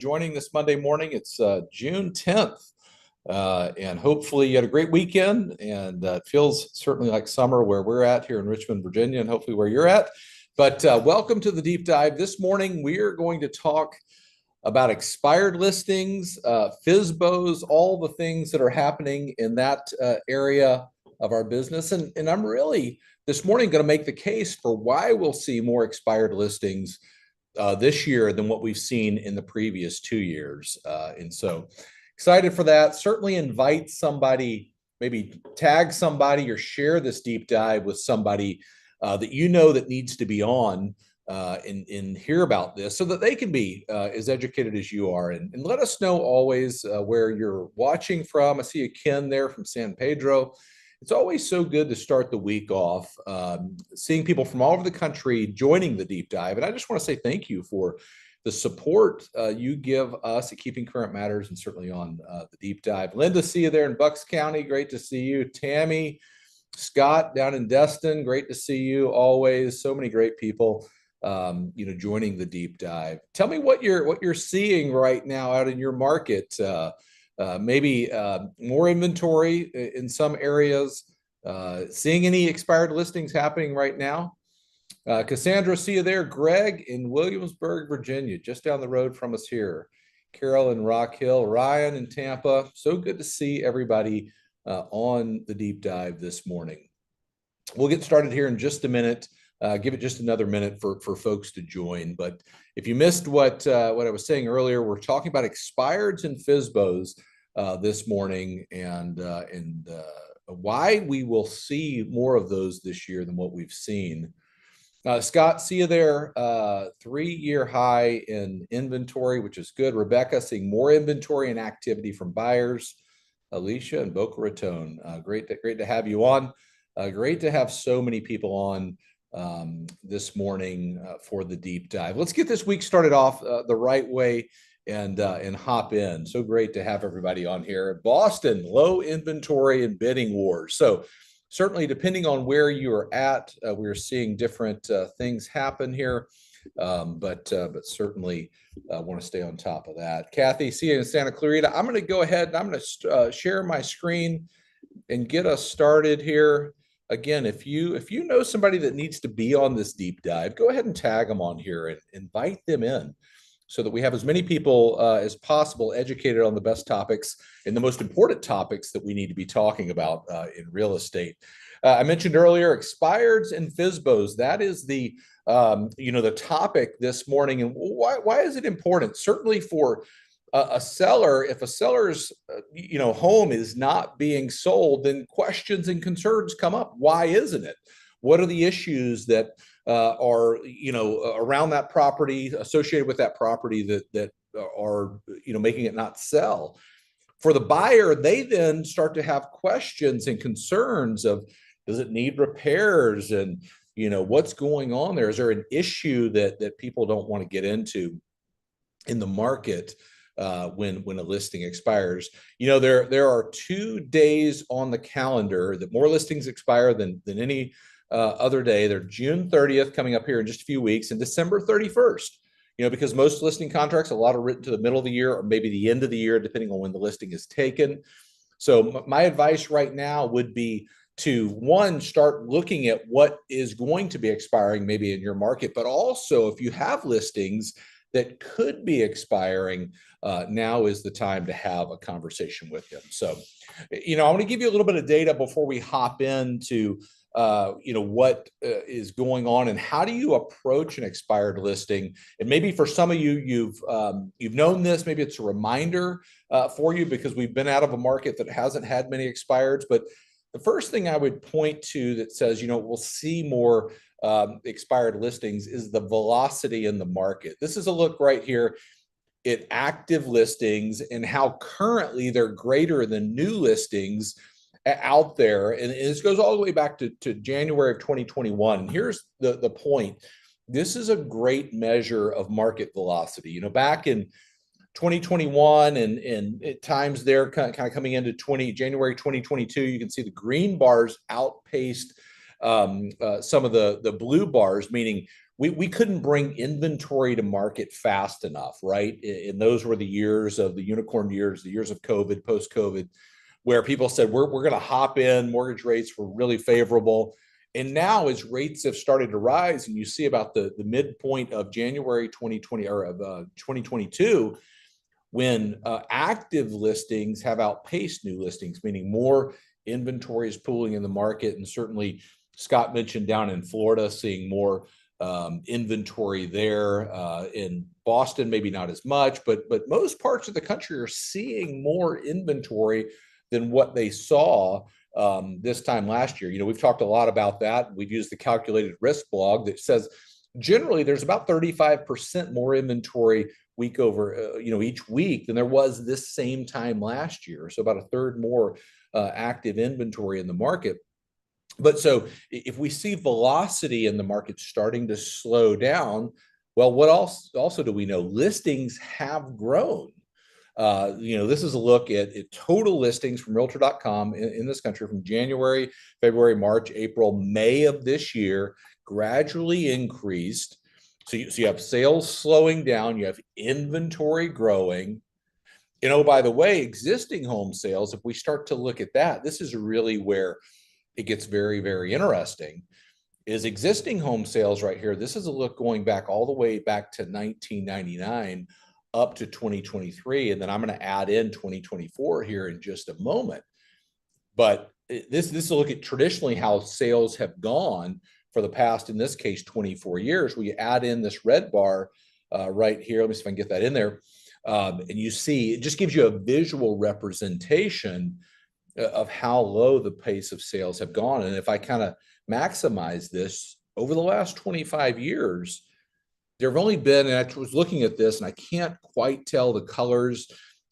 Joining this Monday morning. It's June 10th, and hopefully you had a great weekend, and it feels certainly like summer where we're at here in Richmond, Virginia, and hopefully where you're at. But welcome to the deep dive. This morning, we are going to talk about expired listings, FSBOS, all the things that are happening in that area of our business. And I'm really this morning going to make the case for why we'll see more expired listings this year than what we've seen in the previous 2 years. And so excited for that. Certainly invite somebody, maybe tag somebody or share this deep dive with somebody that you know that needs to be on and hear about this so that they can be as educated as you are. And let us know always where you're watching from. I see a Ken there from San Pedro. It's always so good to start the week off, seeing people from all over the country joining the deep dive. And I just want to say thank you for the support you give us at Keeping Current Matters and certainly on the deep dive. Linda, see you there in Bucks County. Great to see you. Tammy, Scott down in Destin. Great to see you always. So many great people, joining the deep dive. Tell me what you're seeing right now out in your market. Maybe more inventory in some areas, seeing any expired listings happening right now. Cassandra, see you there. Greg in Williamsburg, Virginia, just down the road from us here. Carol in Rock Hill, Ryan in Tampa. So good to see everybody on the deep dive this morning. We'll get started here in just a minute. Give it just another minute for folks to join. But if you missed what I was saying earlier, we're talking about expireds and FSBOS this morning, and why we will see more of those this year than what we've seen. Scott, see you there. 3-year high in inventory, which is good. Rebecca, seeing more inventory and activity from buyers. Alicia and Boca Raton, great to have you on. Great to have so many people on this morning for the deep dive. Let's get this week started off the right way and hop in. So great to have everybody on here. Boston, low inventory and bidding wars. So certainly depending on where you're at, we're seeing different things happen here, but certainly want to stay on top of that. Kathy, see you in Santa Clarita. I'm going to go ahead and I'm going to share my screen and get us started here. Again, if you know somebody that needs to be on this deep dive, go ahead and tag them on here and invite them in so that we have as many people as possible educated on the best topics and the most important topics that we need to be talking about in real estate. I mentioned earlier, expireds and FSBOS. That is the the topic this morning. And why is it important? Certainly for a seller, if a seller's home is not being sold, then questions and concerns come up. Why isn't it? What are the issues that are around that property, associated with that property that are making it not sell? For the buyer, they then start to have questions and concerns of, does it need repairs, and what's going on there? Is there an issue that people don't want to get into in the market when a listing expires? There are 2 days on the calendar that more listings expire than any other day. They're June 30th coming up here in just a few weeks, and December 31st. Because most listing contracts, a lot are written to the middle of the year or maybe the end of the year, depending on when the listing is taken. So my advice right now would be to, one, start looking at what is going to be expiring maybe in your market, but also if you have listings that could be expiring, now is the time to have a conversation with them. So, I want to give you a little bit of data before we hop into what is going on and how do you approach an expired listing. And maybe for some of you, you've known this, maybe it's a reminder for you because we've been out of a market that hasn't had many expireds. But the first thing I would point to that says, we'll see more expired listings is the velocity in the market. This is a look right here at active listings and how currently they're greater than new listings out there. And this goes all the way back to January of 2021. And here's the point. This is a great measure of market velocity. Back in 2021 and at times there kind of coming into January 2022, you can see the green bars outpaced some of the blue bars, meaning we couldn't bring inventory to market fast enough, right? And those were the years of the unicorn years, the years of COVID, post-COVID, where people said, we're going to hop in, mortgage rates were really favorable. And now as rates have started to rise, and you see about the midpoint of January 2020 or of 2022, when active listings have outpaced new listings, meaning more inventory is pooling in the market. And certainly Scott mentioned down in Florida, seeing more inventory there. In Boston, maybe not as much, but most parts of the country are seeing more inventory than what they saw this time last year. We've talked a lot about that. We've used the calculated risk blog that says generally there's about 35% more inventory week over, each week than there was this same time last year. So about a third more active inventory in the market. But so if we see velocity in the market starting to slow down, well, what else also do we know? Listings have grown. This is a look at total listings from Realtor.com in this country from January, February, March, April, May of this year, gradually increased. So you have sales slowing down, you have inventory growing. By the way, existing home sales, if we start to look at that, this is really where it gets very, very interesting, is existing home sales right here. This is a look going back all the way back to 1999 up to 2023. And then I'm going to add in 2024 here in just a moment. But this is a look at traditionally how sales have gone for the past, in this case, 24 years. We add in this red bar right here. Let me see if I can get that in there. And you see, it just gives you a visual representation of how low the pace of sales have gone. And if I kind of maximize this over the last 25 years, there have only been, and I was looking at this and I can't quite tell the colors,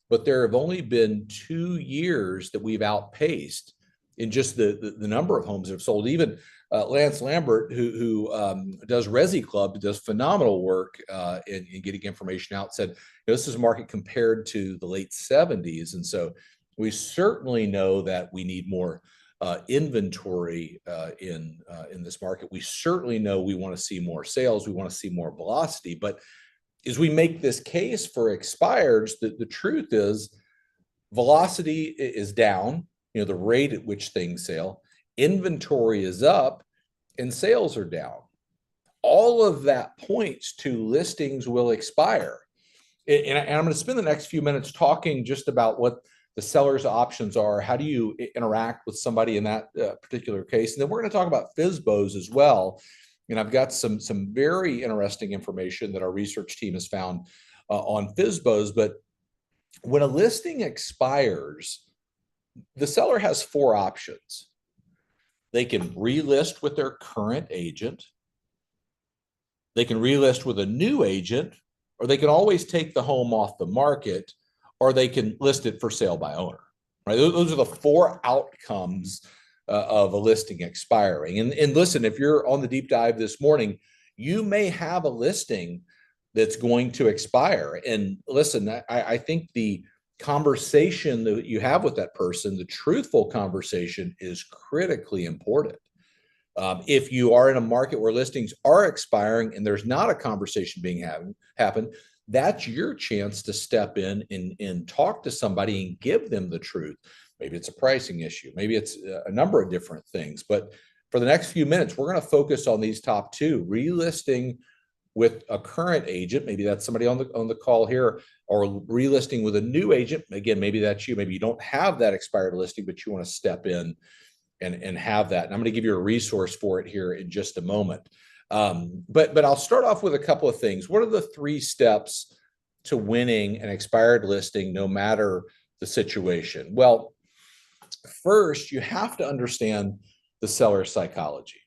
but there have only been 2 years that we've outpaced in just the number of homes that have sold. Even Lance Lambert, who does Resi Club, does phenomenal work in getting information out, said this is a market compared to the late 70s. And so we certainly know that we need more inventory in this market. We certainly know we want to see more sales. We want to see more velocity. But as we make this case for expireds, the truth is velocity is down, the rate at which things sell, inventory is up, and sales are down. All of that points to listings will expire. And I'm going to spend the next few minutes talking just about what the seller's options are. How do you interact with somebody in that particular case? And then we're going to talk about FSBOS as well. And I've got some very interesting information that our research team has found on FSBOS. But when a listing expires, the seller has 4 options. They can relist with their current agent. They can relist with a new agent, or they can always take the home off the market, or they can list it for sale by owner. Right? Those are the 4 outcomes of a listing expiring. And listen, if you're on the deep dive this morning, you may have a listing that's going to expire. And listen, I think the conversation that you have with that person, the truthful conversation, is critically important. If you are in a market where listings are expiring and there's not a conversation being happen, that's your chance to step in and talk to somebody and give them the truth. Maybe it's a pricing issue. Maybe it's a number of different things. But for the next few minutes, we're going to focus on these top 2: relisting with a current agent. Maybe that's somebody on the call here, or relisting with a new agent. Again, maybe that's you. Maybe you don't have that expired listing, but you want to step in and have that. And I'm going to give you a resource for it here in just a moment. But I'll start off with a couple of things. What are the 3 steps to winning an expired listing, no matter the situation? Well, first, you have to understand the seller's psychology.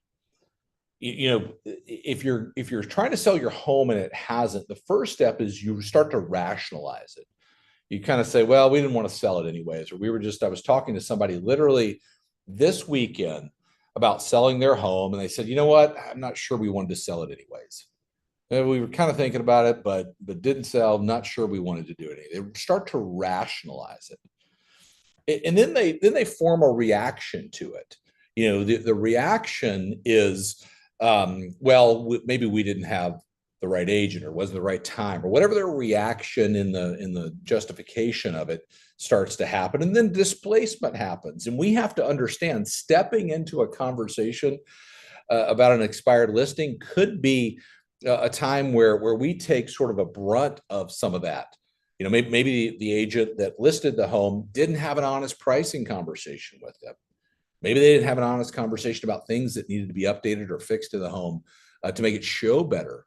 If you're trying to sell your home and it hasn't, the first step is you start to rationalize it. You kind of say, well, we didn't want to sell it anyways, or I was talking to somebody literally this weekend about selling their home, and they said, you know what, I'm not sure we wanted to sell it anyways. And we were kind of thinking about it, but didn't sell. Not sure we wanted to do it. They start to rationalize it, and then they form a reaction to it. The reaction is Well, maybe we didn't have the right agent or wasn't the right time or whatever their reaction in the justification of it starts to happen, and then displacement happens. And we have to understand stepping into a conversation about an expired listing could be a time where we take sort of a brunt of some of that. You know, maybe the agent that listed the home didn't have an honest pricing conversation with them. Maybe they didn't have an honest conversation about things that needed to be updated or fixed to the home to make it show better.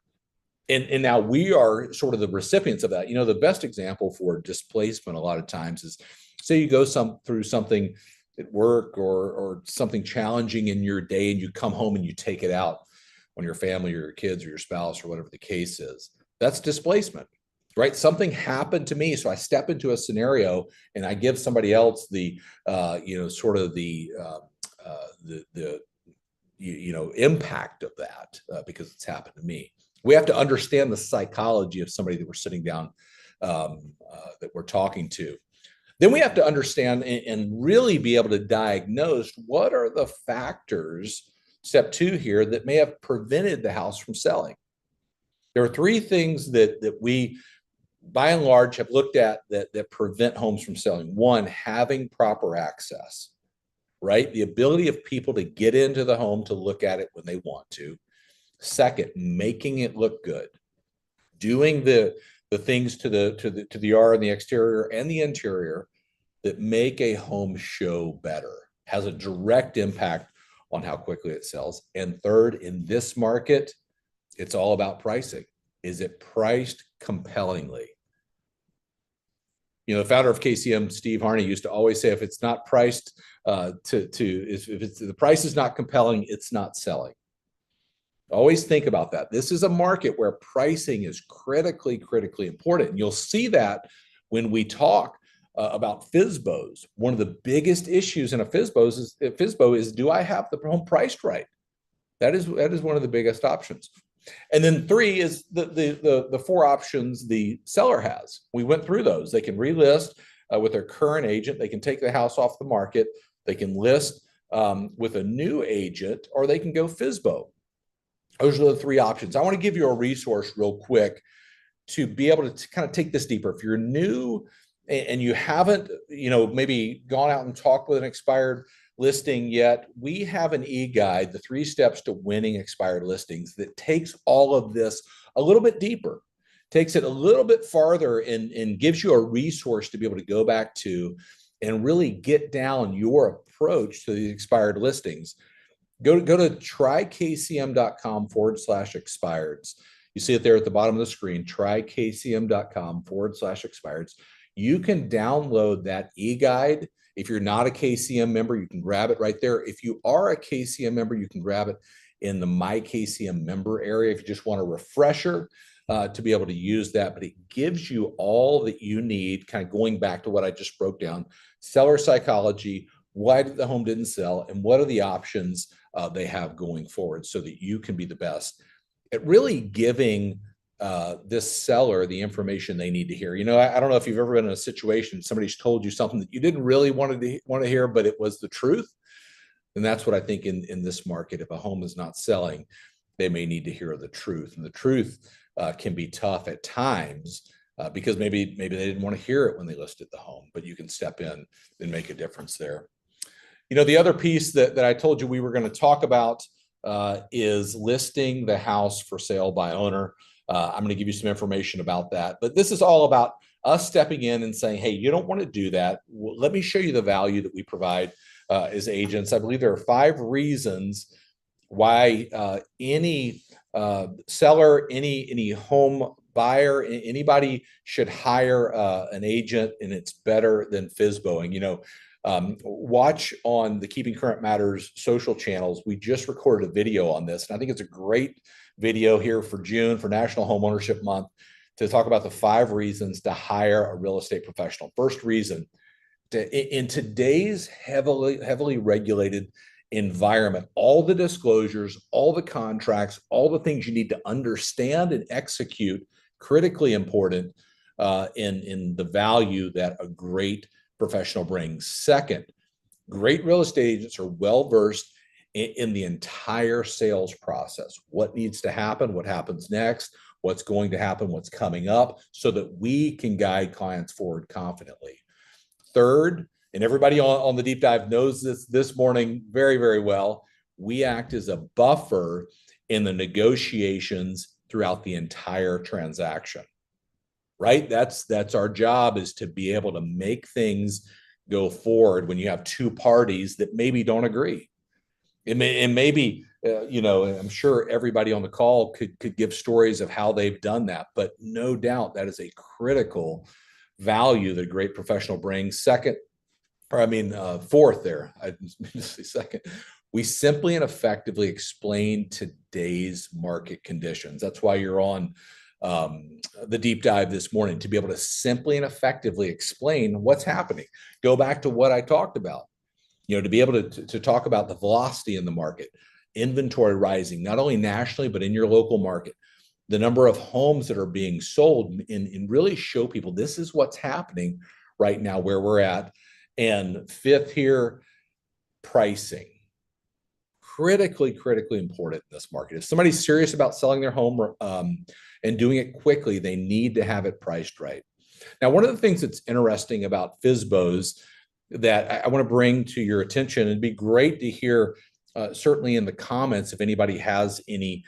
And now we are sort of the recipients of that. You know, the best example for displacement a lot of times is, say you go through something at work or something challenging in your day, and you come home and you take it out on your family or your kids or your spouse or whatever the case is. That's displacement, right? Something happened to me, so I step into a scenario and I give somebody else the sort of the impact of that because it's happened to me. We have to understand the psychology of somebody that we're sitting down, that we're talking to. Then we have to understand and really be able to diagnose what are the factors, step 2 here, that may have prevented the house from selling. There are 3 things that we, by and large, have looked at that prevent homes from selling. 1, having proper access, right? The ability of people to get into the home to look at it when they want to. 2nd, making it look good, doing the things to the yard and the exterior and the interior that make a home show better, has a direct impact on how quickly it sells. And 3rd, in this market, it's all about pricing. Is it priced compellingly? You know, the founder of KCM, Steve Harney, used to always say, if it's not priced if the price is not compelling, it's not selling. Always think about that. This is a market where pricing is critically important. And you'll see that when we talk about FSBOs. One of the biggest issues in a FSBO is, do I have the home priced right? That is one of the biggest options. And then 3 is the 4 options the seller has. We went through those. They can relist with their current agent. They can take the house off the market. They can list with a new agent, or they can go FSBO. Those are the 3 options. I want to give you a resource real quick to be able to kind of take this deeper. If you're new and you haven't, maybe gone out and talked with an expired listing yet, we have an e-guide, the 3 steps to winning expired listings, that takes all of this a little bit deeper, takes it a little bit farther, and gives you a resource to be able to go back to and really get down your approach to these expired listings. Go to trykcm.com/expireds. You see it there at the bottom of the screen, trykcm.com/expireds. You can download that e-guide. If you're not a KCM member, you can grab it right there. If you are a KCM member, you can grab it in the My KCM member area if you just want a refresher to be able to use that. But it gives you all that you need, kind of going back to what I just broke down: seller psychology, why the home didn't sell, and what are the options they have going forward, so that you can be the best at really giving this seller the information they need to hear. I don't know if you've ever been in a situation, somebody's told you something that you didn't really want to hear, but it was the truth. And that's what I think in this market. If a home is not selling, they may need to hear the truth. And the truth can be tough at times because maybe they didn't want to hear it when they listed the home, but you can step in and make a difference there. The other piece that I told you we were going to talk about is listing the house for sale by owner. I'm going to give you some information about that. But this is all about us stepping in and saying, hey, you don't want to do that. Well, let me show you the value that we provide as agents. I believe there are 5 reasons why any seller, any home buyer, anybody should hire an agent, and it's better than FSBOing. Watch on the Keeping Current Matters social channels. We just recorded a video on this, and I think it's a great video here for June, for National Homeownership Month, to talk about the 5 reasons to hire a real estate professional. First reason, in today's heavily regulated environment, all the disclosures, all the contracts, all the things you need to understand and execute, critically important in the value that a great professional brings. Second, great real estate agents are well-versed in the entire sales process. What needs to happen, what happens next, what's going to happen, what's coming up, so that we can guide clients forward confidently. Third, and everybody on the deep dive knows this morning very, very well, we act as a buffer in the negotiations throughout the entire transaction, right? That's our job, is to be able to make things go forward when you have two parties that maybe don't agree. And maybe, I'm sure everybody on the call could give stories of how they've done that, but no doubt that is a critical value that a great professional brings. Fourth there, I didn't say second. We simply and effectively explain today's market conditions. That's why you're on the deep dive this morning, to be able to simply and effectively explain what's happening. Go back to what I talked about, to be able to talk about the velocity in the market, inventory rising, not only nationally, but in your local market, the number of homes that are being sold, and really show people this is what's happening right now, where we're at. And fifth here, pricing. Critically important in this market. If somebody's serious about selling their home and doing it quickly, they need to have it priced right. Now, one of the things that's interesting about FSBOS that I want to bring to your attention, it'd be great to hear, certainly in the comments, if anybody has any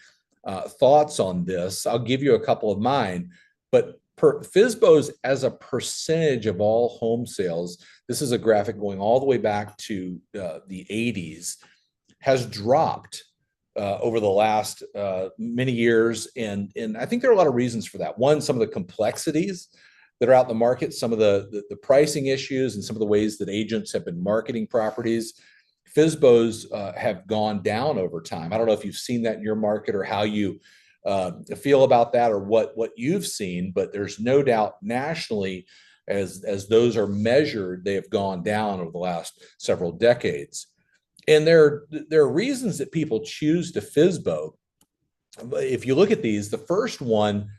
thoughts on this. I'll give you a couple of mine, but FSBOS as a percentage of all home sales, this is a graphic going all the way back to the 80s, has dropped over the last many years. And I think there are a lot of reasons for that. One, some of the complexities that are out in the market, some of the pricing issues, and some of the ways that agents have been marketing properties. FSBOS have gone down over time. I don't know if you've seen that in your market, or how you feel about that, or what you've seen, but there's no doubt nationally, as those are measured, they have gone down over the last several decades. And there are reasons that people choose to FSBO. If you look at these, the first one,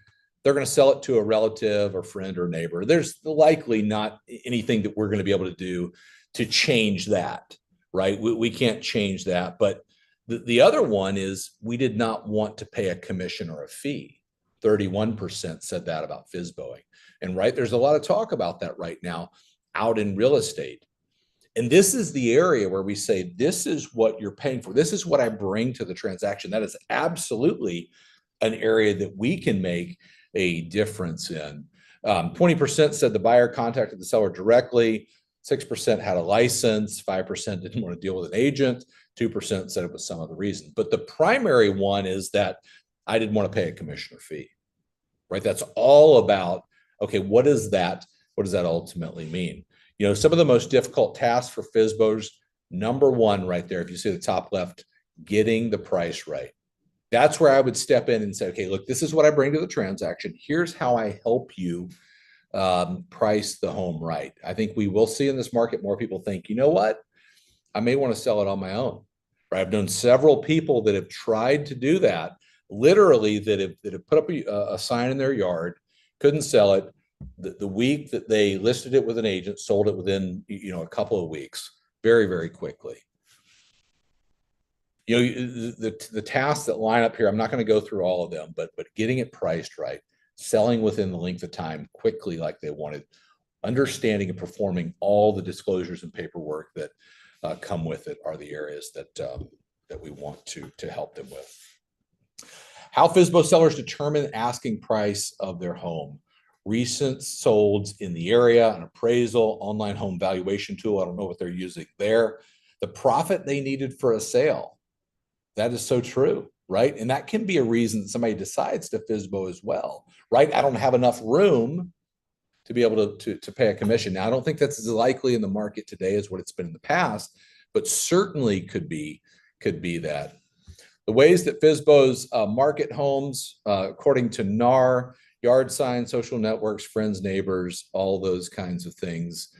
they're going to sell it to a relative or friend or neighbor. There's likely not anything that we're going to be able to do to change that, right? We can't change that. But the other one is, we did not want to pay a commission or a fee. 31% said that about FSBOing. And right, there's a lot of talk about that right now out in real estate. And this is the area where we say, this is what you're paying for. This is what I bring to the transaction. That is absolutely an area that we can make a difference in. 20% said the buyer contacted the seller directly. 6% had a license. 5% didn't want to deal with an agent. 2% said it was some other reason. But the primary one is that I didn't want to pay a commission or fee, right? That's all about, okay, what does that ultimately mean? Some of the most difficult tasks for FSBOs, number one right there, if you see the top left, getting the price right. That's where I would step in and say, okay, look, this is what I bring to the transaction. Here's how I help you price the home right. I think we will see in this market more people think, you know what, I may want to sell it on my own. Right? I've known several people that have tried to do that, literally, that have put up a sign in their yard, couldn't sell it. The week that they listed it with an agent, sold it within a couple of weeks, very, very quickly. The tasks that line up here, I'm not going to go through all of them, but getting it priced right, selling within the length of time quickly like they wanted, understanding and performing all the disclosures and paperwork that come with it, are the areas that we want to help them with. How FSBO sellers determine asking price of their home. Recent solds in the area, an appraisal, online home valuation tool. I don't know what they're using there. The profit they needed for a sale. That is so true, right? And that can be a reason that somebody decides to FSBO as well, right? I don't have enough room to be able to pay a commission. Now, I don't think that's as likely in the market today as what it's been in the past, but certainly could be that. The ways that FSBOs market homes, according to NAR, yard signs, social networks, friends, neighbors, all those kinds of things.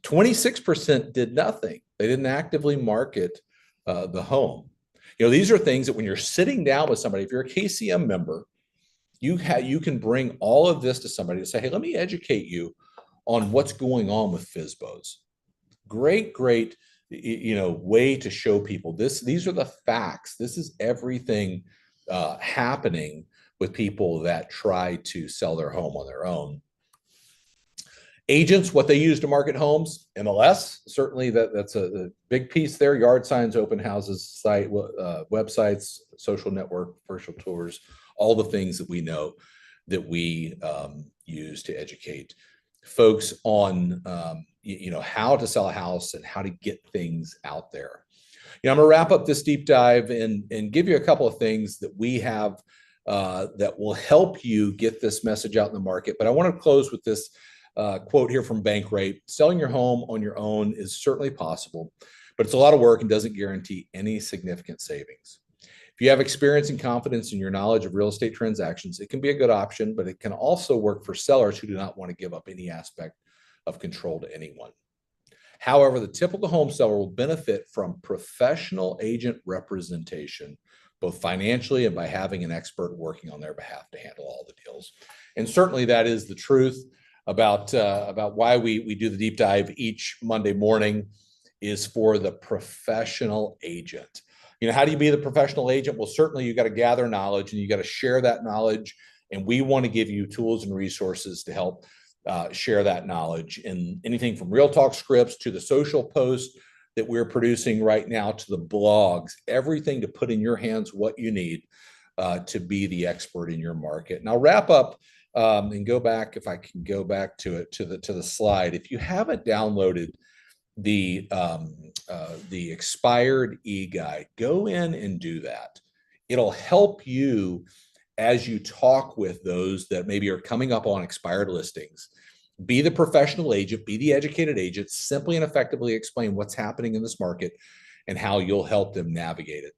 26% did nothing. They didn't actively market the home. These are things that when you're sitting down with somebody, if you're a KCM member, you can bring all of this to somebody to say, hey, let me educate you on what's going on with FSBOs. Great way to show people these are the facts. This is everything happening with people that try to sell their home on their own. Agents, what they use to market homes, MLS, certainly that's a big piece there. Yard signs, open houses, websites, social network, virtual tours, all the things that we know that we use to educate folks on how to sell a house and how to get things out there. I'm going to wrap up this deep dive and give you a couple of things that we have that will help you get this message out in the market. But I want to close with this quote here from Bankrate. Selling your home on your own is certainly possible, but it's a lot of work and doesn't guarantee any significant savings. If you have experience and confidence in your knowledge of real estate transactions, it can be a good option, but it can also work for sellers who do not want to give up any aspect of control to anyone. However, the typical home seller will benefit from professional agent representation, both financially and by having an expert working on their behalf to handle all the deals. And certainly that is the truth about why we do the deep dive each Monday morning, is for the professional agent. How do you be the professional agent? Well, certainly you got to gather knowledge and you got to share that knowledge. And we want to give you tools and resources to help share that knowledge in anything from Real Talk scripts to the social posts that we're producing right now to the blogs, everything to put in your hands what you need to be the expert in your market. And I'll wrap up and go back, if I can go back to it, to the slide. If you haven't downloaded the expired e-guide, go in and do that. It'll help you as you talk with those that maybe are coming up on expired listings. Be the professional agent, be the educated agent, simply and effectively explain what's happening in this market and how you'll help them navigate it.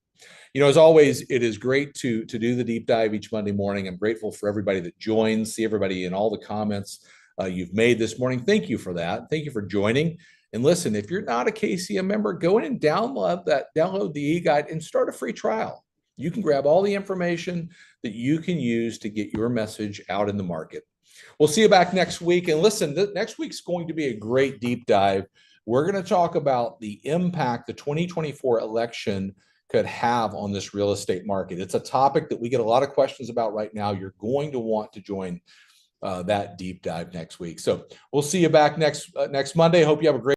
As always, it is great to do the deep dive each Monday morning. I'm grateful for everybody that joins, see everybody in all the comments you've made this morning. Thank you for that. Thank you for joining. And listen, if you're not a KCM member, go in and download the e-guide and start a free trial. You can grab all the information that you can use to get your message out in the market. We'll see you back next week. And listen, next week's going to be a great deep dive. We're going to talk about the impact the 2024 election could have on this real estate market. It's a topic that we get a lot of questions about right now. You're going to want to join that deep dive next week. So we'll see you back next Monday. Hope you have a great